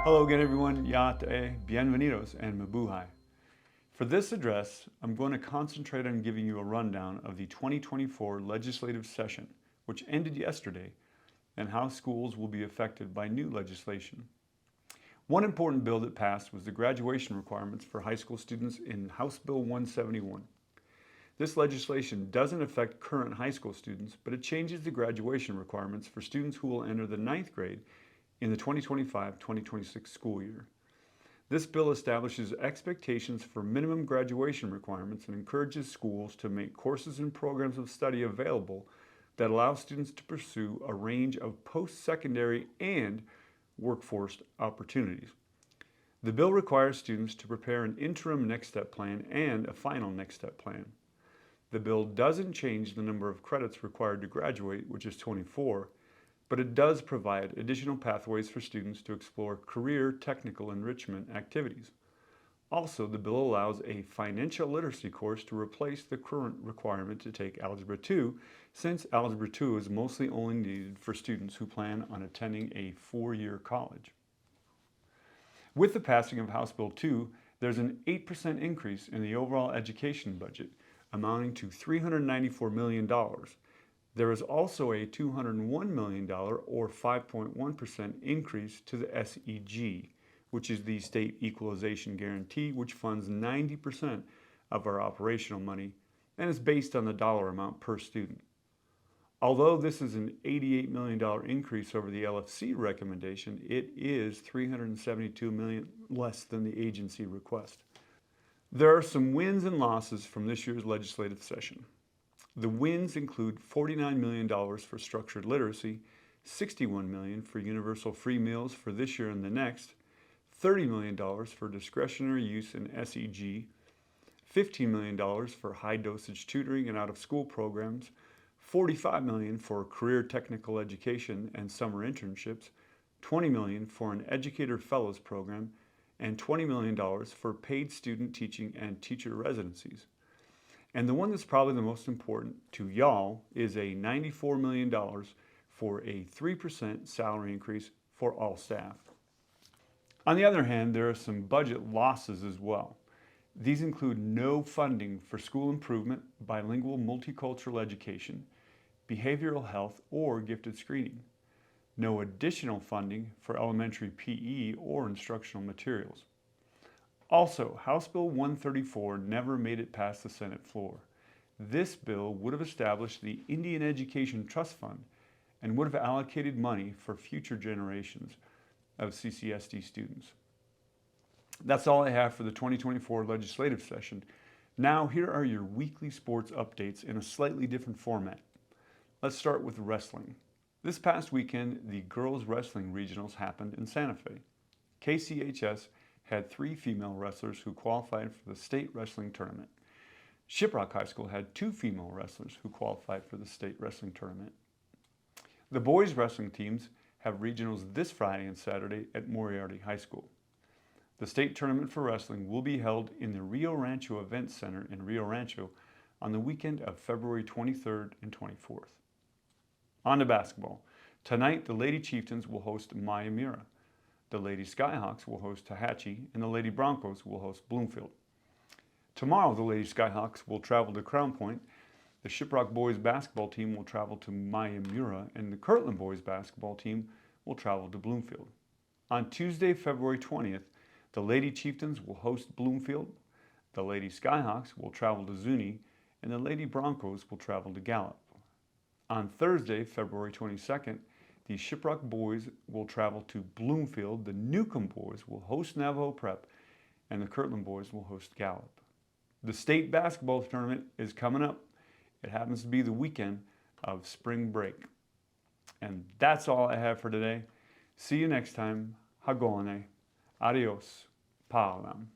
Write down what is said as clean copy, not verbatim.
Hello again everyone, Yate, bienvenidos, and mabuhay. For this address, I'm going to concentrate on giving you a rundown of the 2024 legislative session, which ended yesterday, and how schools will be affected by new legislation. One important bill that passed was the graduation requirements for high school students in House Bill 171. This legislation doesn't affect current high school students, but it changes the graduation requirements for students who will enter the 9th grade in the 2025-2026 school year. This bill establishes expectations for minimum graduation requirements and encourages schools to make courses and programs of study available that allow students to pursue a range of post-secondary and workforce opportunities. The bill requires students to prepare an interim next step plan and a final next step plan. The bill doesn't change the number of credits required to graduate, which is 24, but it does provide additional pathways for students to explore career technical enrichment activities. Also, the bill allows a financial literacy course to replace the current requirement to take Algebra 2, since Algebra 2 is mostly only needed for students who plan on attending a 4-year college. With the passing of House Bill 2, there's an 8% increase in the overall education budget, amounting to $394 million. There is also a $201 million or 5.1% increase to the SEG, which is the State Equalization Guarantee, which funds 90% of our operational money and is based on the dollar amount per student. Although this is an $88 million increase over the LFC recommendation, it is $372 million less than the agency request. There are some wins and losses from this year's legislative session. The wins include $49 million for structured literacy, $61 million for universal free meals for this year and the next, $30 million for discretionary use in SEG, $15 million for high dosage tutoring and out-of-school programs, $45 million for career technical education and summer internships, $20 million for an educator fellows program, and $20 million for paid student teaching and teacher residencies. And the one that's probably the most important to y'all is a $94 million for a 3% salary increase for all staff. On the other hand, there are some budget losses as well. These include no funding for school improvement, bilingual multicultural education, behavioral health, or gifted screening. No additional funding for elementary PE or instructional materials. Also, House Bill 134 never made it past the Senate floor. This bill would have established the Indian Education Trust Fund and would have allocated money for future generations of CCSD students. That's all I have for the 2024 legislative session. Now, here are your weekly sports updates in a slightly different format. Let's start with wrestling. This past weekend, the girls wrestling regionals happened in Santa Fe. KCHS had 3 female wrestlers who qualified for the state wrestling tournament. Shiprock High School had 2 female wrestlers who qualified for the state wrestling tournament. The boys wrestling teams have regionals this Friday and Saturday at Moriarty High School. The state tournament for wrestling will be held in the Rio Rancho Event Center in Rio Rancho on the weekend of February 23rd and 24th. On to basketball. Tonight, the Lady Chieftains will host Mayamura. The Lady Skyhawks will host Tehachapi, and the Lady Broncos will host Bloomfield. Tomorrow, the Lady Skyhawks will travel to Crown Point, the Shiprock boys basketball team will travel to Mayamura, and the Kirtland boys basketball team will travel to Bloomfield. On Tuesday, February 20th, the Lady Chieftains will host Bloomfield, the Lady Skyhawks will travel to Zuni, and the Lady Broncos will travel to Gallup. On Thursday, February 22nd, the Shiprock boys will travel to Bloomfield, the Newcomb boys will host Navajo Prep, and the Kirtland boys will host Gallup. The state basketball tournament is coming up. It happens to be the weekend of spring break. And that's all I have for today. See you next time. Hagolane. Adios. Paalam.